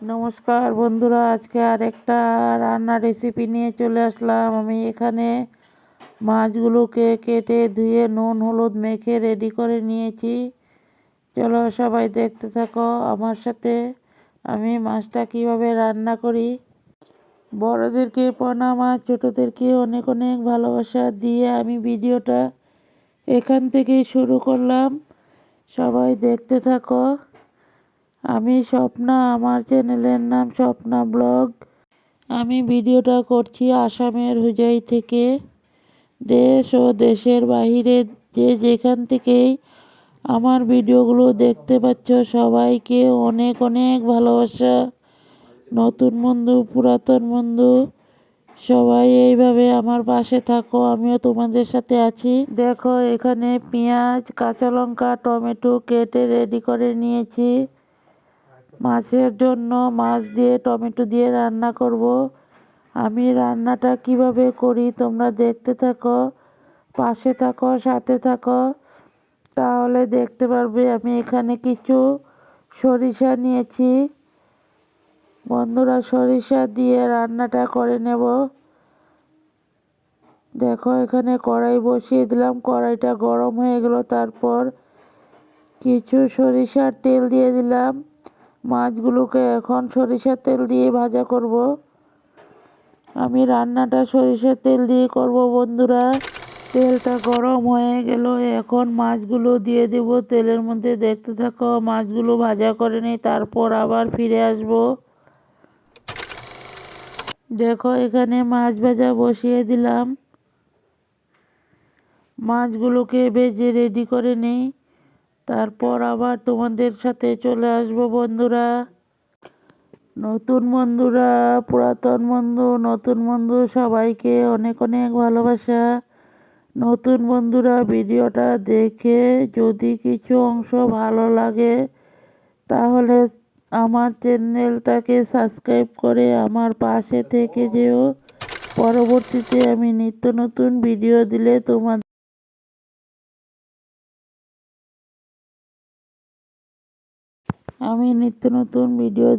নমস্কার বন্ধুরা, আজকে আরেকটা রান্নার রেসিপি নিয়ে চলে আসলাম। আমি এখানে মাছগুলোকে কেটে ধুয়ে নুন হলুদ মেখে রেডি করে নিয়েছি। চলো সবাই দেখতে থাকো আমার সাথে আমি মাছটা কিভাবে রান্না করি। বড়দেরকে প্রণাম আর ছোটোদেরকে অনেক অনেক ভালোবাসা দিয়ে আমি ভিডিওটা এখান থেকেই শুরু করলাম। সবাই দেখতে থাকো। আমি স্বপ্না, আমার চ্যানেলের নাম স্বপ্না ব্লগ। আমি ভিডিওটা করছি আসামের হুজাই থেকে। দেশ ও দেশের বাইরে যে যেখান থেকেই আমার ভিডিওগুলো দেখতে পাচ্ছ সবাইকে অনেক অনেক ভালোবাসা। নতুন বন্ধু পুরাতন বন্ধু সবাই এইভাবে আমার পাশে থাকো, আমিও তোমাদের সাথে আছি। দেখো এখানে পেঁয়াজ কাঁচা লঙ্কা টমেটো কেটে রেডি করে নিয়েছি। মাছের জন্য মাছ দিয়ে টমেটো দিয়ে রান্না করব। আমি রান্নাটা কিভাবে করি তোমরা দেখতে থাকো, পাশে থাকো, সাথে থাকো, তাহলে দেখতে পারবে। আমি এখানে কিছু সরিষা নিয়েছি বন্ধুরা, সরিষা দিয়ে রান্নাটা করে নেব। দেখো এখানে কড়াই বসিয়ে দিলাম, কড়াইটা গরম হয়ে গেল, তারপর কিছু সরিষার তেল দিয়ে দিলাম। মাছগুলোকে এখন সরিষার তেল দিয়ে ভাজা করব। আমি রান্নাটা সরিষার তেল দিয়ে করব বন্ধুরা। তেলটা গরম হয়ে গেল, এখন মাছগুলো দিয়ে দেব তেলের মধ্যে। দেখতে থাকো, মাছগুলো ভাজা করে নিই, তারপর আবার ফিরে আসব। দেখো এখানে মাছ ভাজা বসিয়ে দিলাম, মাছগুলোকে ভেজে রেডি করে নিই, তারপর আবার তোমাদের সাথে চলে আসব বন্ধুরা। নতুন বন্ধুরা পুরাতন বন্ধু, নতুন বন্ধু সবাইকে অনেক অনেক ভালোবাসা। নতুন বন্ধুরা ভিডিওটা দেখে যদি কিছু অংশ ভালো লাগে তাহলে আমার চ্যানেলটাকে সাবস্ক্রাইব করে আমার পাশে থেকে যেও। পরবর্তীতে আমি নিত্য নতুন ভিডিও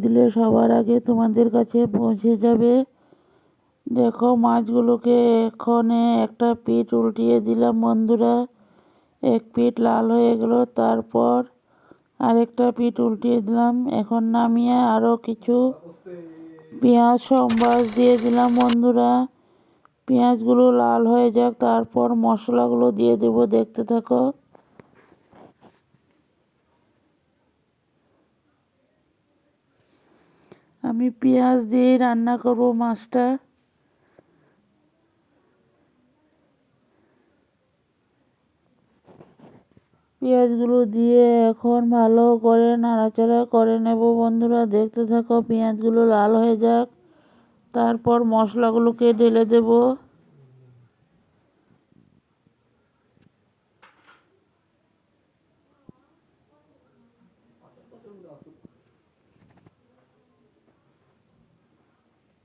দিলে সবার আগে তোমাদের কাছে পৌঁছে যাবে। দেখো মাছগুলোকে এখানে একটা পিঠ উল্টিয়ে দিলাম বন্ধুরা। এক পিঠ লাল হয়ে গেল, তারপর আরেকটা পিঠ উল্টিয়ে দিলাম। এখন নামিয়ে আরও কিছু পেঁয়াজ সম্বাস দিয়ে দিলাম বন্ধুরা। পেঁয়াজগুলো লাল হয়ে যাক, তারপর মশলাগুলো দিয়ে দেব, দেখতে থাকো। আমি পেঁয়াজ দিয়ে রান্না করব মাছটা। পেঁয়াজগুলো দিয়ে এখন ভালো করে নাড়াচাড়া করে নেব বন্ধুরা, দেখতে থাকো। পেঁয়াজগুলো লাল হয়ে যাক, তারপর মশলাগুলোকে ঢেলে দেব।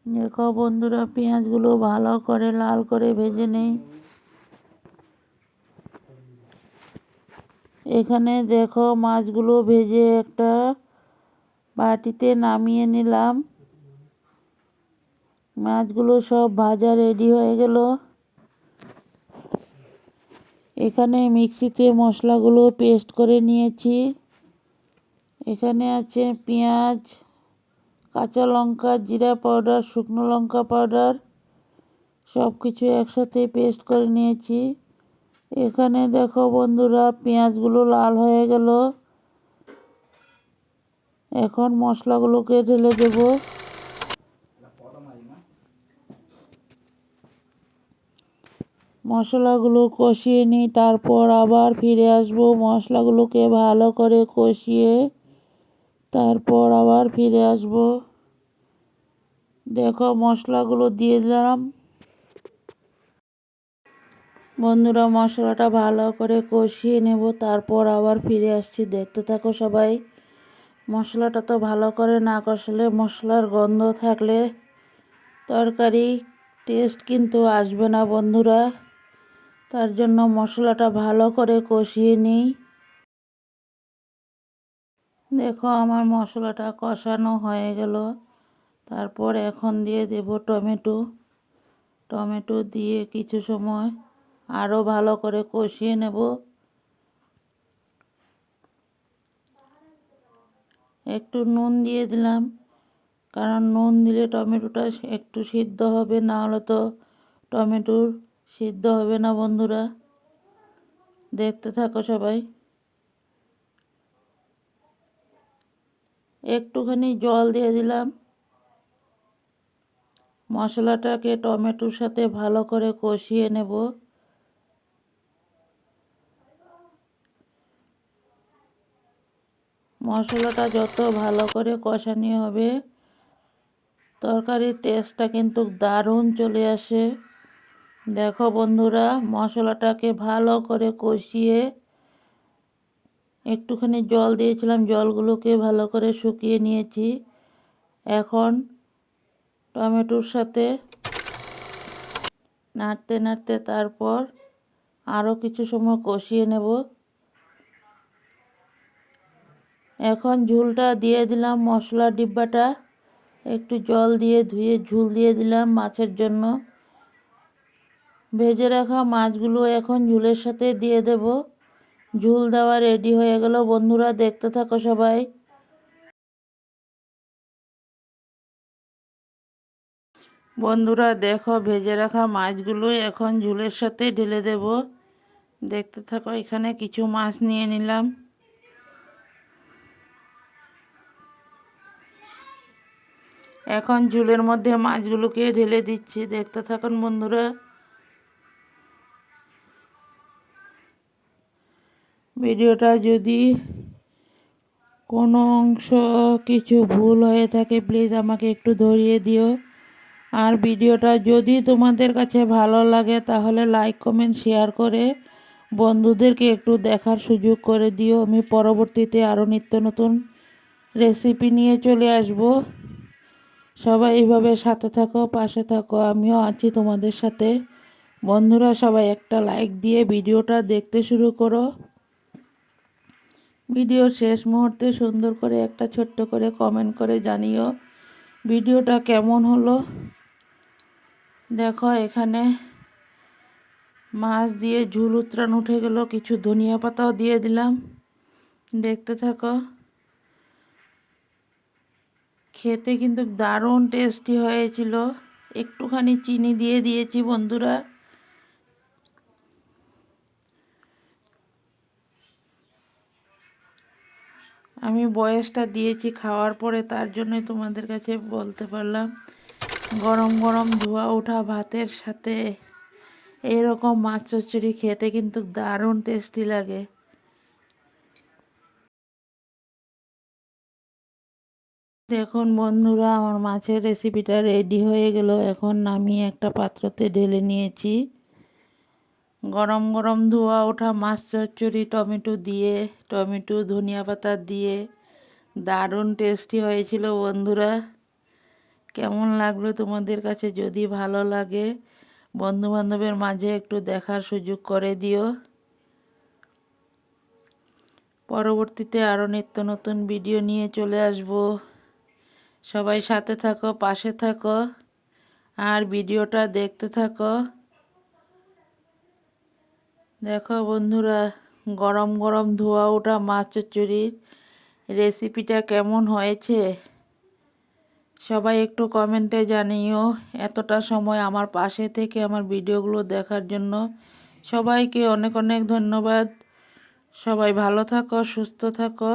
দেখো বন্ধুরা পেঁয়াজগুলো ভালো করে লাল করে ভেজে নেই। এখানে দেখো মাছগুলো ভেজে একটা বাটিতে নামিয়ে নিলাম। মাছগুলো সব ভাজা রেডি হয়ে গেল। এখানে মিক্সিতে মশলাগুলো পেস্ট করে নিয়েছি। এখানে আছে পেঁয়াজ কাঁচা লঙ্কা জিরা পাউডার শুকনো লঙ্কা পাউডার, সব কিছু একসাথে পেস্ট করে নিয়েছি। এখানে দেখো বন্ধুরা পেঁয়াজগুলো লাল হয়ে গেল, এখন মশলাগুলোকে ঢেলে দেব। মশলাগুলো কষিয়ে নিই, তারপর আবার ফিরে আসব। মশলাগুলোকে ভালো করে কষিয়ে তারপর আবার ফিরে আসব। দেখো মশলাগুলো দিয়ে দিলাম বন্ধুরা। মশলাটা ভালো করে কষিয়ে নেব, তারপর আবার ফিরে আসছি, দেখতে থাকো সবাই। মশলাটা তো ভালো করে না কষলে, মশলার গন্ধ থাকলে তরকারি টেস্ট কিন্তু আসবে না বন্ধুরা। তার জন্য মশলাটা ভালো করে কষিয়ে নিই। দেখো আমার মশলাটা কষানো হয়ে গেল। তারপর এখন দিয়ে দেব টমেটো। টমেটো দিয়ে কিছু সময় আরও ভালো করে কষিয়ে নেব। একটু নুন দিয়ে দিলাম, কারণ নুন দিলে টমেটোটা একটু সিদ্ধ হবে, না হলে তো টমেটো সিদ্ধ হবে না বন্ধুরা। দেখতে থাকো সবাই। একটুখানি জল দিয়ে দিলাম। মশলাটাকে টমেটোর সাথে ভালো করে কষিয়ে নেব। মশলাটা যত ভালো করে কষানো হবে, তরকারির টেস্টটা কিন্তু দারুণ চলে আসে। দেখো বন্ধুরা, মশলাটাকে ভালো করে কষিয়ে একটুখানি জল দিয়েছিলাম, জলগুলোকে ভালো করে শুকিয়ে নিয়েছি। এখন টমেটোর সাথে নাড়তে নাড়তে তারপর আরও কিছু সময় কষিয়ে নেব। এখন ঝোলটা দিয়ে দিলাম, মশলার ডিব্বাটা একটু জল দিয়ে ধুয়ে ঝোল দিয়ে দিলাম মাছের জন্য। ভেজে রাখা মাছগুলো এখন ঝোলের সাথে দিয়ে দেব। ঝোল দেওয়া রেডি হয়ে গেল বন্ধুরা, দেখতে থাকো সবাই। বন্ধুরা দেখো, ভেজে রাখা মাছগুলো এখন ঝোলের সাথে ঢেলে দেব। দেখতে থাকো, এখানে কিছু মাছ নিয়ে নিলাম। এখন ঝোলের মধ্যে মাছগুলোকে ঢেলে দিচ্ছি, দেখতে থাকুন বন্ধুরা। ভিডিওটা যদি কোনো অংশ কিছু ভুল হয়ে থাকে প্লিজ আমাকে একটু ধরিয়ে দিও। আর ভিডিওটা যদি তোমাদের কাছে ভালো লাগে তাহলে লাইক কমেন্ট শেয়ার করে বন্ধুদেরকে একটু দেখার সুযোগ করে দিও। আমি পরবর্তীতে আরও নিত্য নতুন রেসিপি নিয়ে চলে আসব। সবাই এইভাবে সাথে থাকো, পাশে থাকো, আমিও আছি তোমাদের সাথে। বন্ধুরা সবাই একটা লাইক দিয়ে ভিডিওটা দেখতে শুরু করো। ভিডিওর শেষ মুহূর্তে সুন্দর করে একটা ছোট্ট করে কমেন্ট করে জানিও ভিডিওটা কেমন হলো। দেখো এখানে মাছ দিয়ে ঝোল উতরান উঠে গেল, কিছু ধনিয়া পাতাও দিয়ে দিলাম। দেখতে থাকো। খেতে কিন্তু দারুণ টেস্টি হয়েছিল। একটুখানি চিনি দিয়ে দিয়েছি বন্ধুরা। আমি বয়সটা দিয়েছি খাওয়ার পরে, তার জন্যই তোমাদের কাছে বলতে পারলাম। গরম গরম ধোয়া ওঠা ভাতের সাথে এরকম মাছ চচ্চড়ি খেতে কিন্তু দারুণ টেস্টি লাগে। দেখুন বন্ধুরা, আমার মাছের রেসিপিটা রেডি হয়ে গেল। এখন নামিয়ে একটা পাত্রতে ঢেলে নিয়েছি। গরম গরম ধোয়া ওঠা মাছ চচ্চড়ি টমেটো দিয়ে, টমেটো ধনিয়া পাতা দিয়ে দারুণ টেস্টি হয়েছিল বন্ধুরা। কেমন লাগলো তোমাদের কাছে? যদি ভালো লাগে বন্ধুবান্ধবের মাঝে একটু দেখার সুযোগ করে দিও। পরবর্তীতে আরও নিত্য নতুন ভিডিও নিয়ে চলে আসব। সবাই সাথে থাকো, পাশে থাকো, আর ভিডিওটা দেখতে থাকো। দেখো বন্ধুরা, গরম গরম ধোয়া ওঠা মাছ চচ্চড়ির রেসিপিটা কেমন হয়েছে সবাই একটু কমেন্টে জানিও। এতটা সময় আমার পাশে থেকে আমার ভিডিওগুলো দেখার জন্য সবাইকে অনেক অনেক ধন্যবাদ। সবাই ভালো থাকো, সুস্থ থাকো।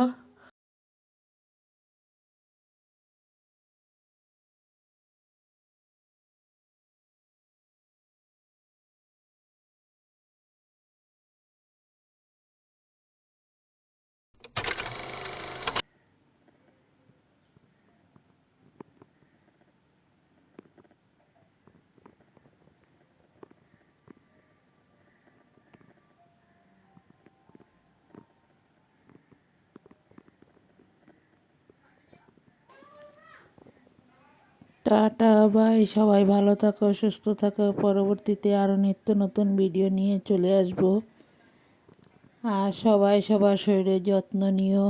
টাটা বাই, সবাই ভালো থাকো, সুস্থ থাকো। পরবর্তীতে আরও নিত্য নতুন ভিডিও নিয়ে চলে আসব। আর সবাই সবার শরীরের যত্ন নিও।